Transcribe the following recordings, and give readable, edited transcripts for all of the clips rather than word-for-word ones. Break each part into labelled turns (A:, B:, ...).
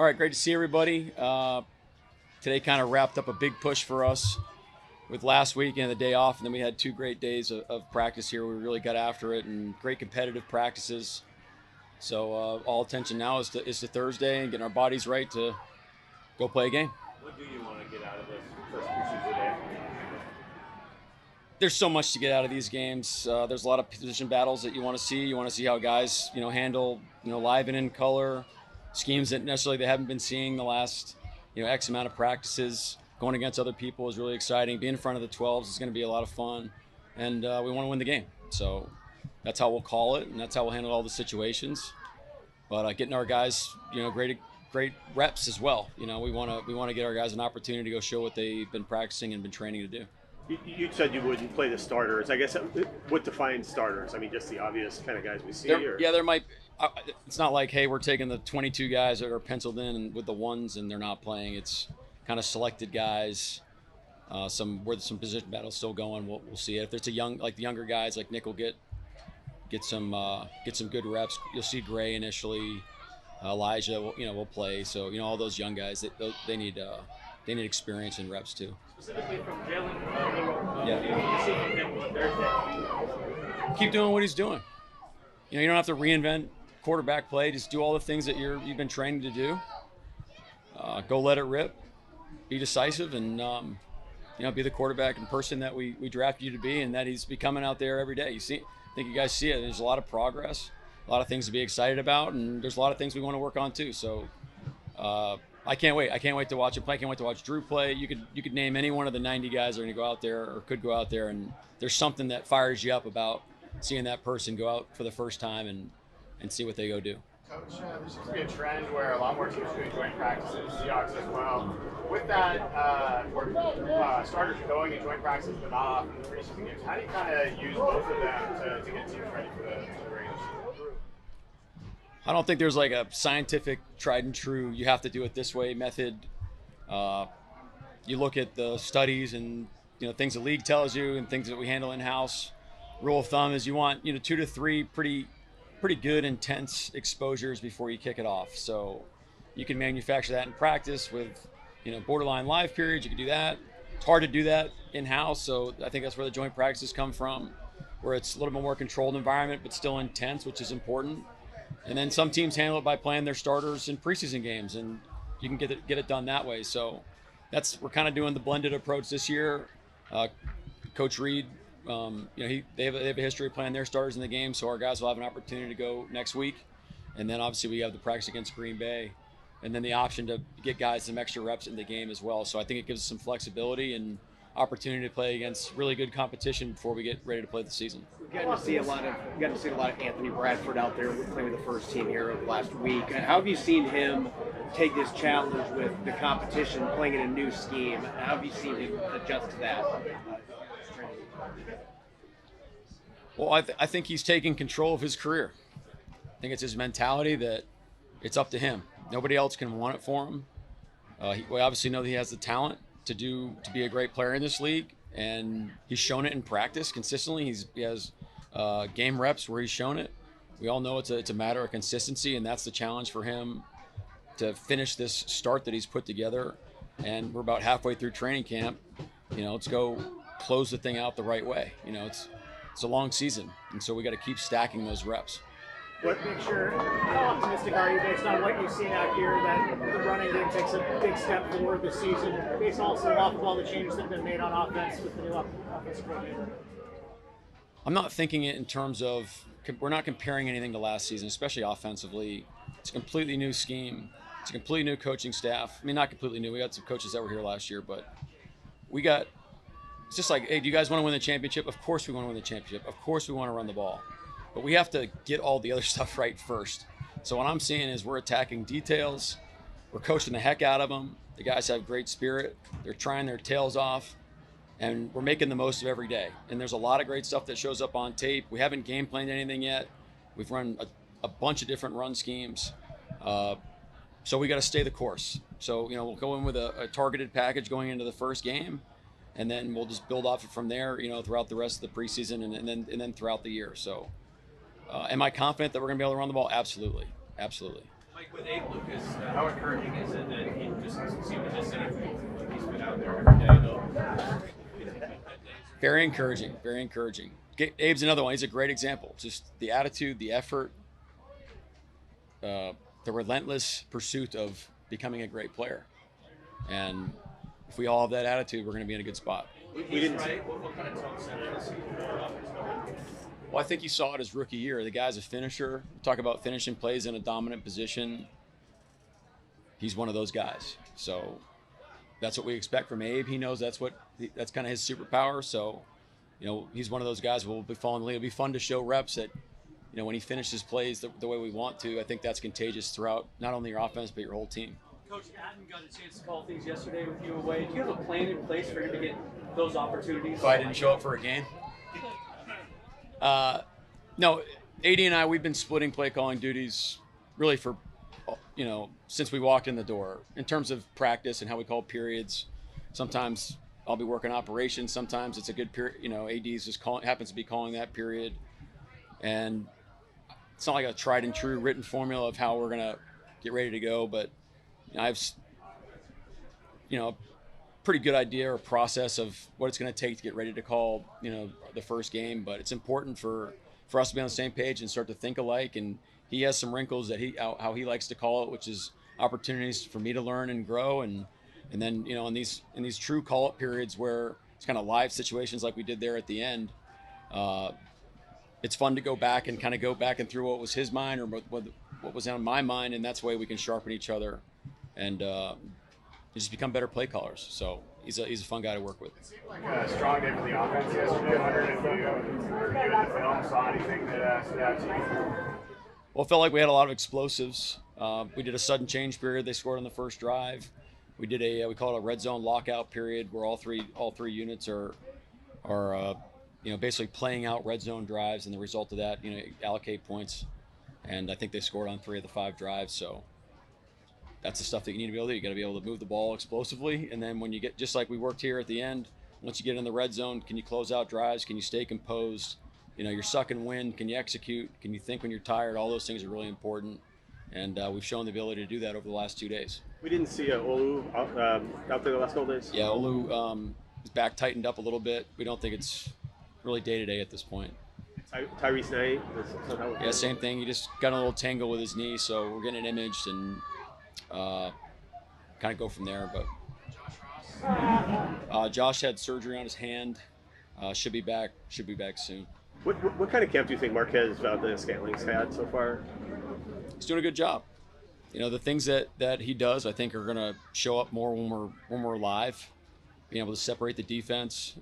A: All right, great to see everybody. Today kind of wrapped up a big push for us with last week and the day off, and then we had 2 great days of practice here. We really got after it and great competitive practices. So all attention now is to Thursday and getting our bodies right to go play a game.
B: What do you want to get out of this first preseason day?
A: There's so much to get out of these games. There's a lot of position battles that you want to see. You want to see how guys, handle, live and in color, schemes that necessarily they haven't been seeing the last, X amount of practices. Going against other people is really exciting. Being in front of the 12s is going to be a lot of fun, and we want to win the game. So that's how we'll call it, and that's how we'll handle all the situations. But getting our guys, great reps as well. We want to get our guys an opportunity to go show what they've been practicing and been training to do.
B: You said you wouldn't play the starters. I guess what defines starters? I mean, just the obvious kind of guys we see?
A: There might. It's not like, hey, we're taking the 22 guys that are penciled in with the ones and they're not playing. It's kind of selected guys. Where there's some position battles still going, we'll see it. If it's the younger guys, like Nick will get some good reps. You'll see Gray initially. Elijah, will play. So all those young guys, they need experience and reps too.
C: Specifically from Jalen,
A: keep doing what he's doing. You don't have to reinvent quarterback play. Just do all the things that you've been trained to do. Go let it rip. Be decisive, and be the quarterback and person that we drafted you to be, and that he's becoming out there every day. I think you guys see it. There's a lot of progress, a lot of things to be excited about, and there's a lot of things we want to work on too. So I can't wait. I can't wait to watch him play. I can't wait to watch Drew play. You could name any one of the 90 guys that are going to go out there or could go out there, and there's something that fires you up about seeing that person go out for the first time and see what they go do.
D: Coach, there seems to be a trend where a lot more teams are doing joint practices, Seahawks as well. With that, where starters are going in joint practices but not often in the preseason games, how do you kind of use both of them to get teams ready for the regular season?
A: I don't think there's like a scientific, tried and true, you have to do it this way method. You look at the studies and things the league tells you and things that we handle in-house. Rule of thumb is you want 2 to 3 pretty good intense exposures before you kick it off. So you can manufacture that in practice with borderline live periods. You can do that. It's hard to do that in-house, so I think that's where the joint practices come from, where it's a little bit more controlled environment but still intense, which is important. And then some teams handle it by playing their starters in preseason games, and you can get it done that way. So we're kind of doing the blended approach this year. Coach Reed, they have a history of playing their starters in the game, so our guys will have an opportunity to go next week. And then obviously we have the practice against Green Bay, and then the option to get guys some extra reps in the game as well. So I think it gives us some flexibility and opportunity to play against really good competition before we get ready to play the season.
E: We got to see a lot of Anthony Bradford out there playing with the first team here over the last week. How have you seen him take this challenge with the competition, playing in a new scheme? How have you seen him adjust to that?
A: Well, I think he's taking control of his career. I think it's his mentality that it's up to him. Nobody else can want it for him. We obviously know that he has the talent to be a great player in this league, and he's shown it in practice consistently. He has game reps where he's shown it. We all know it's a matter of consistency, and that's the challenge for him to finish this start that he's put together. And we're about halfway through training camp. Let's go close the thing out the right way. It's a long season, and so we got to keep stacking those reps.
C: What picture? How optimistic are you based on what you've seen out here that the running game takes a big step forward this season, based also off of all the changes that have been made on offense with the new offensive coordinator?
A: I'm not thinking it in terms of we're not comparing anything to last season, especially offensively. It's a completely new scheme. It's a completely new coaching staff. I mean, not completely new. We got some coaches that were here last year, but it's just like, hey, do you guys want to win the championship? Of course we want to win the championship. Of course we want to run the ball. But we have to get all the other stuff right first. So what I'm seeing is we're attacking details. We're coaching the heck out of them. The guys have great spirit. They're trying their tails off. And we're making the most of every day. And there's a lot of great stuff that shows up on tape. We haven't game planned anything yet. We've run a bunch of different run schemes. So we got to stay the course. So, we'll go in with a targeted package going into the first game. And then we'll just build off it from there, throughout the rest of the preseason and then throughout the year. So am I confident that we're going to be able to run the ball? Absolutely. Absolutely.
F: Mike, With Abe Lucas, how encouraging is it that he just doesn't seem to miss anything? He's been out there every day, though.
A: Very encouraging, very encouraging. Abe's another one. He's a great example. Just the attitude, the effort, the relentless pursuit of becoming a great player. And if we all have that attitude, we're going to be in a good spot.
B: We didn't.
F: What kind of tone setter is he for the offense?
A: Well, I think you saw it his rookie year. The guy's a finisher. Talk about finishing plays in a dominant position. He's one of those guys. So that's what we expect from Abe. He knows that's kind of his superpower. So, he's one of those guys who will be falling in the league. It'll be fun to show reps that, when he finishes plays the way we want to. I think that's contagious throughout not only your offense but your whole team.
G: Coach Atten got a chance to call things yesterday with you away. Do you have a plan in place for him to get those opportunities?
A: If I didn't show up for a game? No, AD and I, we've been splitting play calling duties really for, since we walked in the door. In terms of practice and how we call periods, sometimes I'll be working operations. Sometimes it's a good period. AD's just happens to be calling that period. And it's not like a tried and true written formula of how we're going to get ready to go, but I've, a pretty good idea or process of what it's going to take to get ready to call, the first game. But it's important for us to be on the same page and start to think alike. And he has some wrinkles that how he likes to call it, which is opportunities for me to learn and grow. And then, in these true call-up periods where it's kind of live situations like we did there at the end, it's fun to go back and through what was his mind or what was on my mind, and that's the way we can sharpen each other and just become better play callers. So he's a fun guy to work with.
D: It seemed like a strong day for the offense yesterday. I wondered if you reviewed the film, saw anything that stood out to you.
A: Well, it felt like we had a lot of explosives. We did a sudden change period. They scored on the first drive. We did we call it a red zone lockout period where all three units are basically playing out red zone drives, and the result of that, allocate points. And I think they scored on 3 of the 5 drives. So that's the stuff that you need to be able to do. You got to be able to move the ball explosively. And then when you get, just like we worked here at the end, once you get in the red zone, can you close out drives? Can you stay composed? You're sucking wind. Can you execute? Can you think when you're tired? All those things are really important. And we've shown the ability to do that over the last 2 days.
B: We didn't see Olu out there the last couple days.
A: Yeah, Olu, his back tightened up a little bit. We don't think it's really day-to-day at this point.
B: Tyrese Knight.
A: Yeah, same thing. He just got a little tangle with his knee, so we're getting it imaged and kind of go from there. But Josh had surgery on his hand. Should be back soon.
B: What kind of camp do you think Marquez Valdes-Scantling's had so far?
A: He's doing a good job. The things that he does, I think, are going to show up more when we're live. Being able to separate the defense,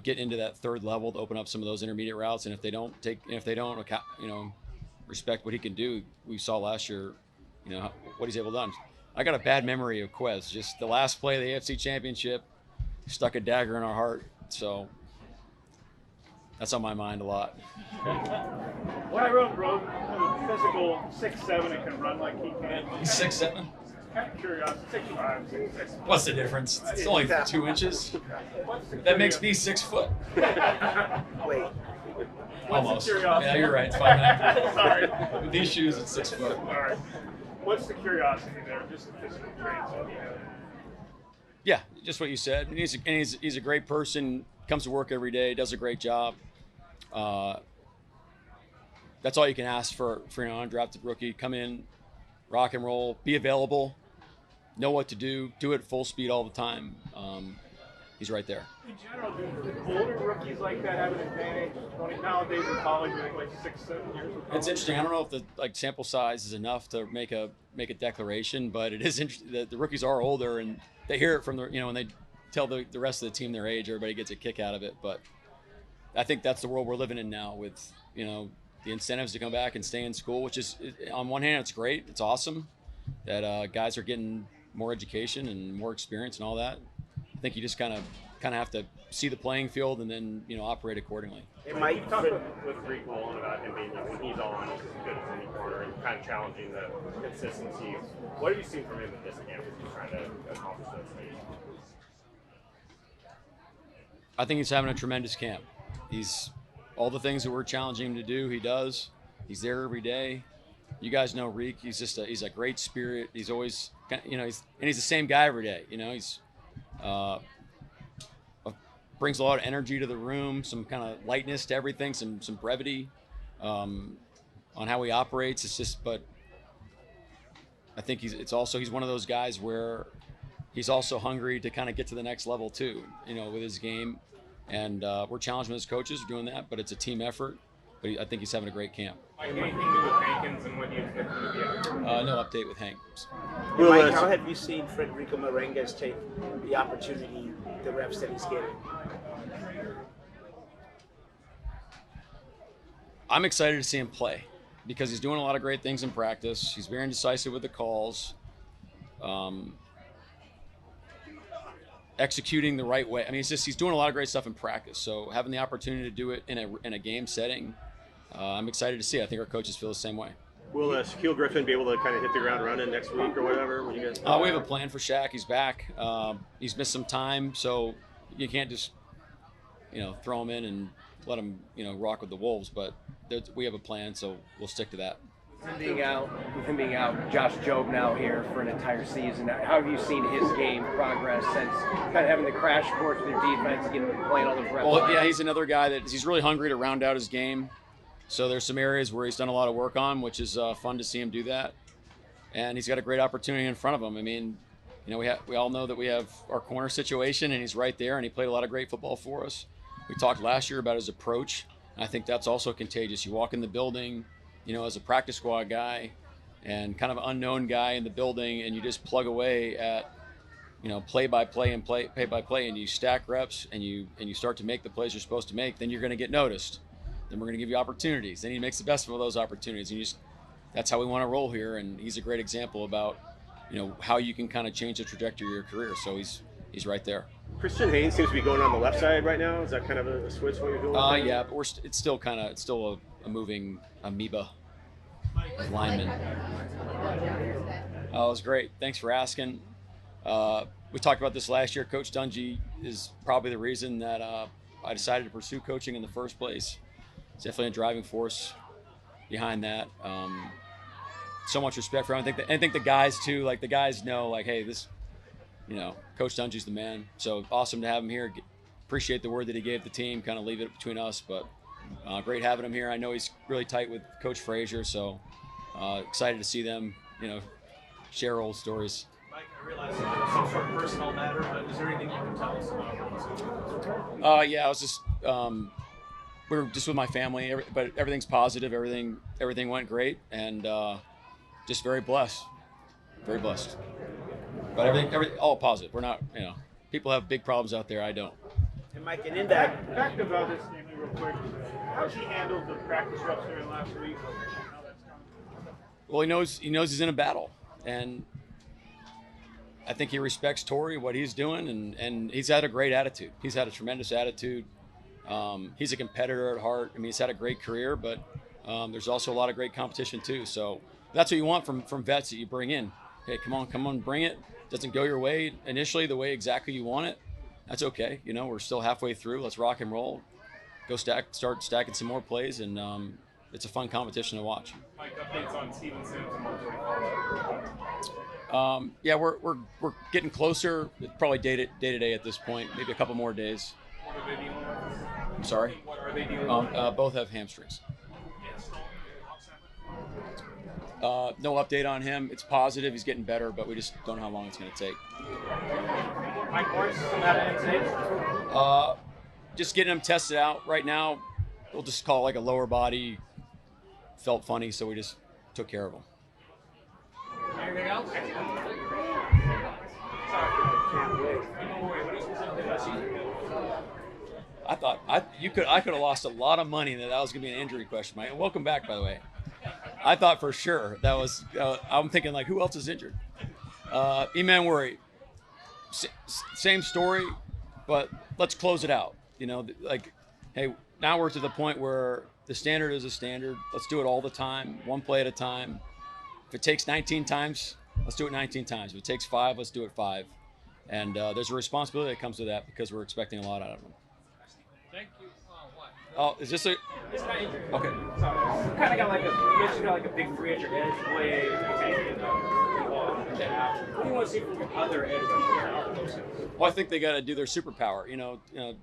A: get into that third level to open up some of those intermediate routes. And if they don't respect what he can do, we saw last year, what he's able to do. I got a bad memory of Quez. Just the last play of the AFC Championship stuck a dagger in our heart. So that's on my mind a lot.
H: Tyrone Brogue, physical 6'7" and can run like he can.
A: He's 6'7"?
H: Kind of curious. 6'5", 6'6".
A: What's the difference? It's only 2 inches. That makes me 6 foot.
B: Wait.
A: Almost.
H: The curiosity?
A: Yeah, you're right. It's 5'9".
H: Sorry.
A: With these shoes, it's 6 foot.
H: All right. What's the curiosity there? Just the physical traits.
A: Yeah, just what you said. And he's a great person. Comes to work every day. Does a great job. That's all you can ask for an undrafted rookie. Come in, rock and roll, be available, know what to do it full speed all the time. He's right there.
H: In general, do older rookies like that have an advantage? Nowadays in college, I think like 6, 7 years.
A: It's interesting. I don't know if the sample size is enough to make a declaration, but it is interesting that the rookies are older and they hear it from when they tell the rest of the team their age. Everybody gets a kick out of it, but I think that's the world we're living in now with the incentives to come back and stay in school, which is, on one hand, it's great. It's awesome that guys are getting more education and more experience and all that. I think you just kind of have to see the playing field and then operate accordingly.
B: It might
D: You talked with Rick Wallin about him being, when he's on, he's as good as any corner and kind of challenging the consistency. What have you seen from him at this camp as he's trying to accomplish those things?
A: I think he's having a tremendous camp. He's all the things that we're challenging him to do, he does. He's there every day. You guys know Reek. He's a great spirit. He's always, he's the same guy every day. He's brings a lot of energy to the room, some kind of lightness to everything, some brevity on how he operates. It's just, but I think he's one of those guys where he's also hungry to kind of get to the next level too, with his game. And we're challenging his coaches doing that, but it's a team effort. But I think he's having a great camp.
H: Mike, anything new with Hankins and what do you expect him to be at?
A: No update with Hank.
I: Mike, how have you seen Federico Merengues take the opportunity, the reps that he's getting?
A: I'm excited to see him play because he's doing a lot of great things in practice. He's very indecisive with the calls, executing the right way. I mean, he's doing a lot of great stuff in practice. So having the opportunity to do it in a game setting, I'm excited to see. I think our coaches feel the same way.
B: Will Shaquill Griffin be able to kind of hit the ground running next week or whatever? When you guys
A: we have a plan for Shaq. He's back. He's missed some time, so you can't just throw him in and let him rock with the Wolves. But we have a plan, so we'll stick to that.
E: With him being out, Josh Jobe now here for an entire season. How have you seen his game progress since kind of having the crash course with their defense, playing all those reps?
A: Well, yeah, he's another guy that he's really hungry to round out his game. So there's some areas where he's done a lot of work on, which is fun to see him do that. And he's got a great opportunity in front of him. I mean, we all know that we have our corner situation, and he's right there, and he played a lot of great football for us. We talked last year about his approach, and I think that's also contagious. You walk in the building, as a practice squad guy and kind of unknown guy in the building, and you just plug away at, play by play, and you stack reps, and you start to make the plays you're supposed to make. Then you're going to get noticed. Then we're going to give you opportunities. Then he makes the best of those opportunities. And that's how we want to roll here. And he's a great example about, how you can kind of change the trajectory of your career. So he's right there.
B: Christian Haynes seems to be going on the left side right now. Is that kind of a switch what you're doing?
A: Yeah, but it's still a moving amoeba lineman. Oh, it was great. Thanks for asking. We talked about this last year. Coach Dungy is probably the reason that I decided to pursue coaching in the first place. It's definitely a driving force behind that. So much respect for him. I think the guys too, the guys know, hey, this, Coach Dungy's the man. So awesome to have him here. Appreciate the word that he gave the team. Kind of leave it between us, but great having him here. I know he's really tight with Coach Frazier, so excited to see them, share old stories.
F: Mike, I realize it's some sort of personal matter, but is there anything you can tell us about?
A: Yeah, I was just we were just with my family, but everything's positive. Everything went great, and just very blessed. But everything all positive. We're not, people have big problems out there. I don't.
I: And Mike, and in that,
H: Back to Valdes real quick. How's he handled the practice reps during last week? How that's gone?
A: Well, he knows he's in a battle, and I think he respects Torrey, what he's doing, and he's had a great attitude. He's had a tremendous attitude. He's a competitor at heart. I mean, he's had a great career, but there's also a lot of great competition too. So that's what you want from vets that you bring in. Hey, come on, bring it. Doesn't go your way initially the way exactly you want it. That's okay. We're still halfway through. Let's rock and roll. Go start stacking some more plays, and it's a fun competition to watch.
H: Mike, updates on Steven Sims and 145.
A: Yeah, we're getting closer. Probably day to day at this point. Maybe a couple more days.
H: What are they dealing with?
A: I'm sorry.
H: What are they dealing with?
A: Both have hamstrings. No update on him. It's positive. He's getting better, but we just don't know how long it's going to take.
H: Mike Morris,
A: Just getting him tested out right now. We'll just call it a lower body. Felt funny, so we just took care of him.
H: Anything else?
A: I thought I could have lost a lot of money and that was going to be an injury question, Mike. Welcome back, by the way. I thought for sure that was. I'm thinking who else is injured? Eman Worry. Same story, but let's close it out. Hey, now we're to the point where the standard is a standard. Let's do it all the time, one play at a time. If it takes 19 times, let's do it 19 times. If it takes 5, let's do it 5. And there's a responsibility that comes with that because we're expecting a lot out of them.
H: Thank you.
A: Oh, is this a?
G: It's not injured.
A: Okay.
G: Kind of got like a big free at your edge, blade, tanking the ball, that out. What do you want to see from your other edge rushers?
A: Well, I think they got to do their superpower.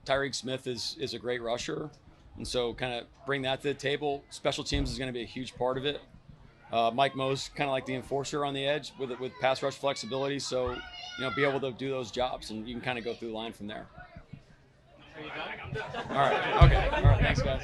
A: Tyreek Smith is a great rusher, and so kind of bring that to the table. Special teams is going to be a huge part of it. Mike Mo's kind of like the enforcer on the edge with pass rush flexibility, so be able to do those jobs, and you can kind of go through the line from there. All right. Okay. All right. Thanks, guys.